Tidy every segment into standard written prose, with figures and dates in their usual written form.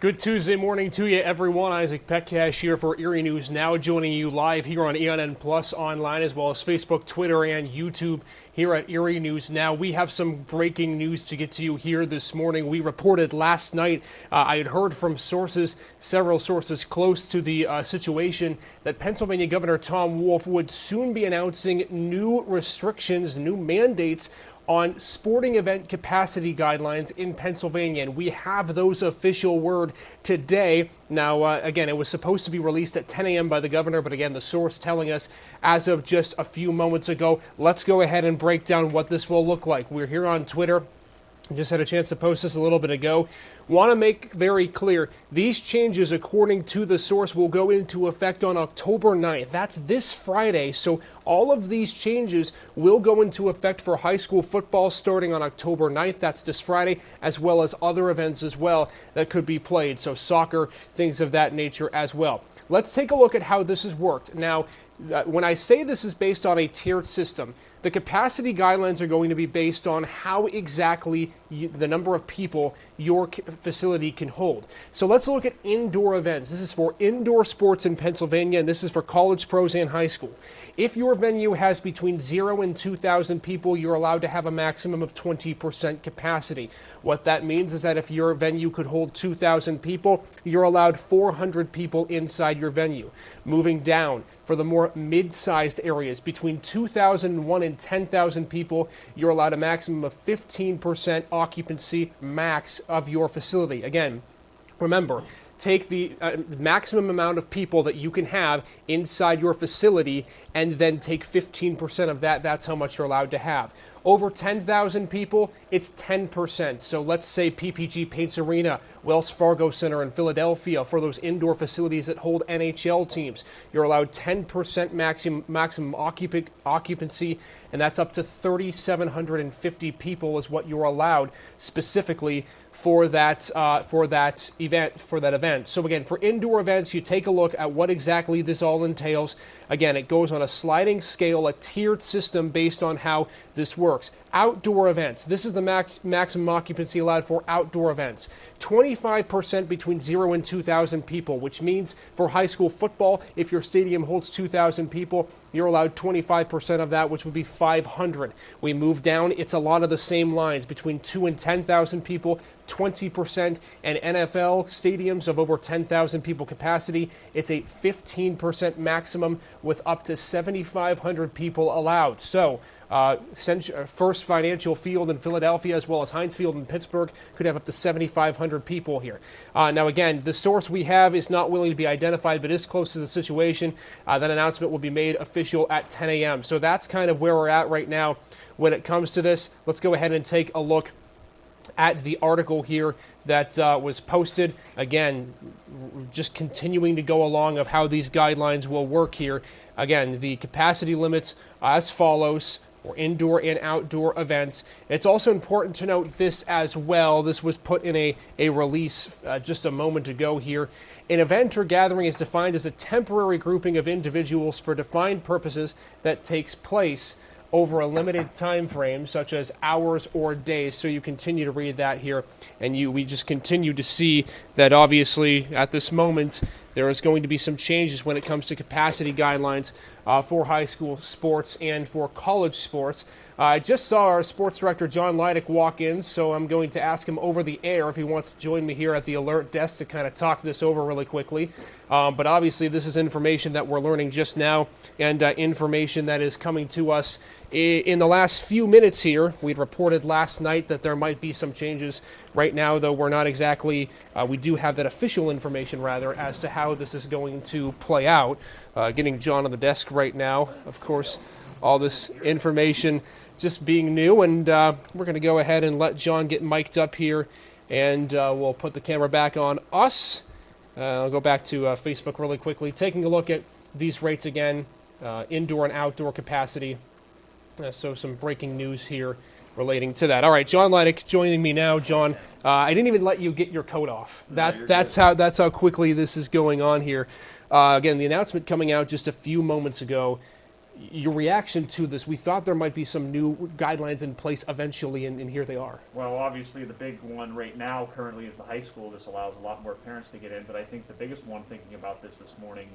Good Tuesday morning to you, everyone. Isaac Petcash here for Erie News Now, joining you live here on ENN Plus online, as well as Facebook, Twitter, and YouTube here at Erie News Now. We have some breaking news to get to you here this morning. We reported last night, I had heard from sources, several sources close to the situation, that Pennsylvania Governor Tom Wolf would soon be announcing new restrictions, new mandates on sporting event capacity guidelines in Pennsylvania, and we have those official word today. Now, again, it was supposed to be released at 10 a.m. by the governor, but again, the source telling us as of just a few moments ago. Let's go ahead and break down what this will look like. We're here on Twitter. Just had a chance to post this a little bit ago. Want to make very clear, these changes, according to the source, will go into effect on October 9th. That's this Friday. So all of these changes will go into effect for high school football starting on October 9th. That's this Friday, as well as other events as well that could be played. So soccer, things of that nature as well. Let's take a look at how this has worked. Now, when I say this is based on a tiered system, the capacity guidelines are going to be based on how exactly the number of people your facility can hold. So let's look at indoor events. This is for indoor sports in Pennsylvania, and this is for college, pros, and high school. If your venue has between 0 and 2,000 people, you're allowed to have a maximum of 20% capacity. What that means is that if your venue could hold 2,000 people, you're allowed 400 people inside your venue. Moving down, for the more mid-sized areas, between 2,001 and 10,000 people, you're allowed a maximum of 15% occupancy max of your facility. Again, remember, take the maximum amount of people that you can have inside your facility and then take 15% of that. That's how much you're allowed to have. Over 10,000 people, it's 10%. So let's say PPG Paints Arena, Wells Fargo Center in Philadelphia, for those indoor facilities that hold NHL teams, you're allowed 10% maximum occupancy, and that's up to 3,750 people is what you're allowed specifically for that event. So again, for indoor events, you take a look at what exactly this all entails. Again, it goes on a sliding scale, a tiered system based on how this works. Outdoor events. This is the maximum occupancy allowed for outdoor events. 25% between 0 and 2,000 people, which means for high school football, if your stadium holds 2,000 people, you're allowed 25% of that, which would be 500. We move down, it's a lot of the same lines. Between 2 and 10,000 people, 20%, and NFL stadiums of over 10,000 people capacity, it's a 15% maximum with up to 7,500 people allowed. So, First Financial Field in Philadelphia, as well as Heinz Field in Pittsburgh, could have up to 7,500 people here. Now, again, the source we have is not willing to be identified, but is close to the situation. That announcement will be made official at 10 a.m. So that's kind of where we're at right now when it comes to this. Let's go ahead and take a look at the article here that was posted. Again, just continuing to go along of how these guidelines will work here. Again, the capacity limits as follows for indoor and outdoor events. It's also important to note this as well. This was put in a release just a moment ago here. An event or gathering is defined as a temporary grouping of individuals for defined purposes that takes place over a limited time frame, such as hours or days. So you continue to read that here, and we just continue to see that obviously at this moment there is going to be some changes when it comes to capacity guidelines for high school sports and for college sports. I just saw our sports director, John Leidick, walk in, so I'm going to ask him over the air if he wants to join me here at the alert desk to kind of talk this over really quickly. But obviously this is information that we're learning just now, and information that is coming to us in the last few minutes here. We'd reported last night that there might be some changes. Right now, though, we're not exactly, we do have that official information, rather, as to how this is going to play out. Getting John on the desk right now, of course, all this information just being new, and we're going to go ahead and let John get mic'd up here, and we'll put the camera back on us. I'll go back to Facebook really quickly, taking a look at these rates again, indoor and outdoor capacity. So some breaking news here relating to that. All right, John Leidick joining me now. John, I didn't even let you get your coat off. That's how quickly this is going on here. Again, the announcement coming out just a few moments ago. Your reaction to this? We thought there might be some new guidelines in place eventually, and here they are. Well, obviously the big one right now currently is the high school. This allows a lot more parents to get in, but I think the biggest one, thinking about this morning,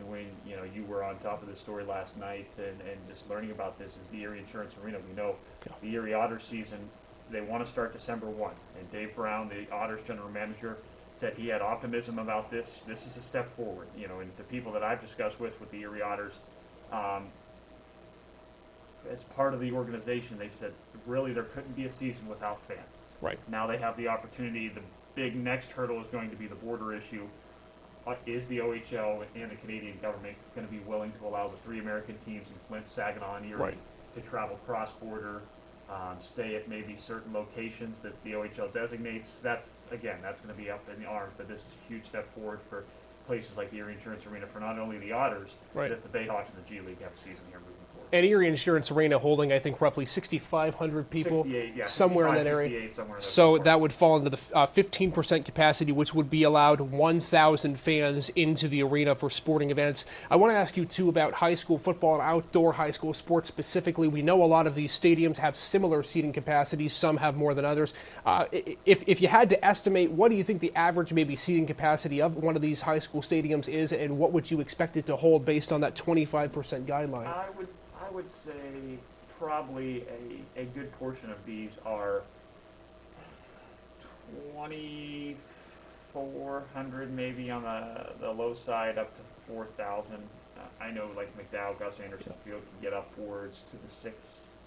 when you were on top of this story last night and just learning about this, is the Erie Insurance Arena. We know the Erie Otters season, they want to start December 1, and Dave Brown, the Otters general manager, said he had optimism about this. This is a step forward, and the people that I've discussed with the Erie Otters, as part of the organization, they said really there couldn't be a season without fans. Right. Now they have the opportunity. The big next hurdle is going to be the border issue. Is the OHL and the Canadian government going to be willing to allow the 3 American teams in Flint, Saginaw, and Erie to travel cross-border, stay at maybe certain locations that the OHL designates? That's going to be up in the arms, but this is a huge step forward for places like the Erie Insurance Arena for not only the Otters, but if the Bayhawks and the G League have a season here moving forward. And Erie Insurance Arena holding, I think, roughly 6,500 people, somewhere in that area. So that would fall into the 15% capacity, which would be allowed 1,000 fans into the arena for sporting events. I want to ask you, too, about high school football and outdoor high school sports specifically. We know a lot of these stadiums have similar seating capacities. Some have more than others. If you had to estimate, what do you think the average maybe seating capacity of one of these high school stadiums is, and what would you expect it to hold based on that 25% guideline? I would say probably a good portion of these are 2,400 maybe on the low side, up to 4,000. I know like McDowell, Gus Anderson Field can get upwards to the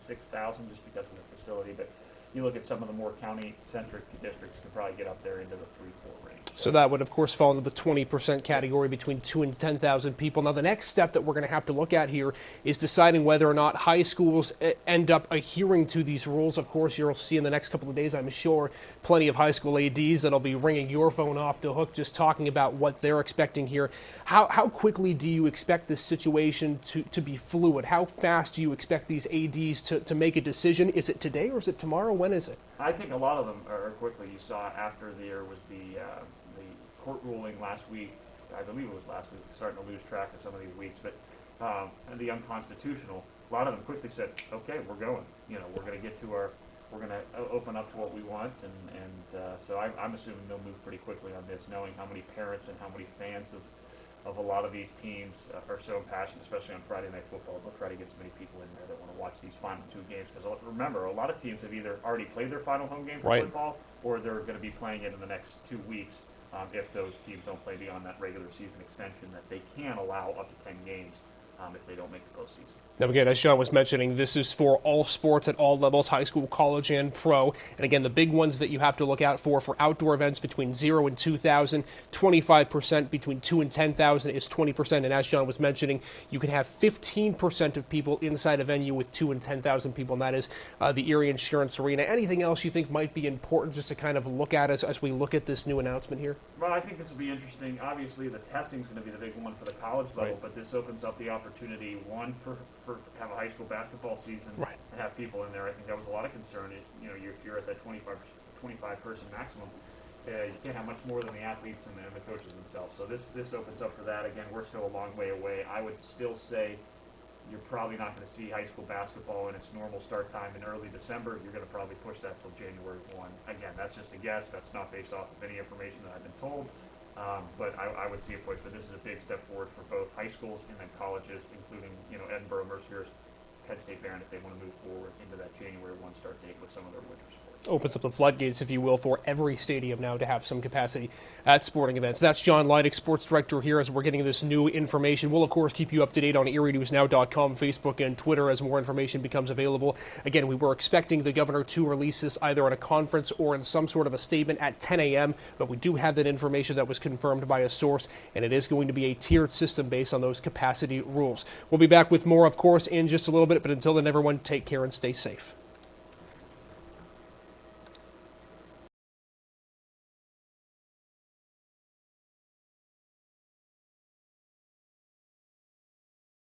6,000 just because of the facility, but you look at some of the more county-centric districts, can probably get up there into the 3-4 range. So that would, of course, fall into the 20% category between 2,000 and 10,000 people. Now, the next step that we're going to have to look at here is deciding whether or not high schools end up adhering to these rules. Of course, you'll see in the next couple of days, I'm sure, plenty of high school ADs that'll be ringing your phone off the hook just talking about what they're expecting here. How quickly do you expect this situation to be fluid? How fast do you expect these ADs to make a decision? Is it today or is it tomorrow? When is it? I think a lot of them are quickly. You saw after there was the court ruling last week, I believe it was last week, starting to lose track of some of these weeks, but the unconstitutional, a lot of them quickly said, okay, we're going. We're going to get to we're going to open up to what we want, and so I'm assuming they'll move pretty quickly on this, knowing how many parents and how many fans of a lot of these teams are so impassioned, especially on Friday Night Football. They'll try to get as many people in there that want to watch these final 2 games, because remember, a lot of teams have either already played their final home game for football, or they're going to be playing it in the next 2 weeks. If those teams don't play beyond that regular season extension, that they can allow up to 10 games if they don't make the postseason. Now, again, as Sean was mentioning, this is for all sports at all levels, high school, college, and pro. And again, the big ones that you have to look out for outdoor events between 0 and 2,000, 25% between 2 and 10,000 is 20%. And as Sean was mentioning, you can have 15% of people inside a venue with 2 and 10,000 people, and that is the Erie Insurance Arena. Anything else you think might be important just to kind of look at as we look at this new announcement here? Well, I think this will be interesting. Obviously, the testing is going to be the big one for the college level, but this opens up the opportunity, one, for have a high school basketball season and have people in there. I think that was a lot of concern. If you're at that 25 person maximum, you can't have much more than the athletes and the coaches themselves. So this opens up for that. Again, we're still a long way away. I would still say you're probably not going to see high school basketball in its normal start time in early December. You're going to probably push that till January 1. Again, that's just a guess. That's not based off of any information that I've been told. But I would see a push. But this is a big step forward for both high schools and then colleges, including Edinburgh, Mercyhurst, Penn State Barron, if they want to move forward into that January 1 start date with some of their winter sports. Opens up the floodgates, if you will, for every stadium now to have some capacity at sporting events. That's John Leidick, sports director here, as we're getting this new information. We'll, of course, keep you up to date on erienewsnow.com, Facebook, and Twitter as more information becomes available. Again, we were expecting the governor to release this either in a conference or in some sort of a statement at 10 a.m., but we do have that information that was confirmed by a source, and it is going to be a tiered system based on those capacity rules. We'll be back with more, of course, in just a little bit, but until then, everyone, take care and stay safe.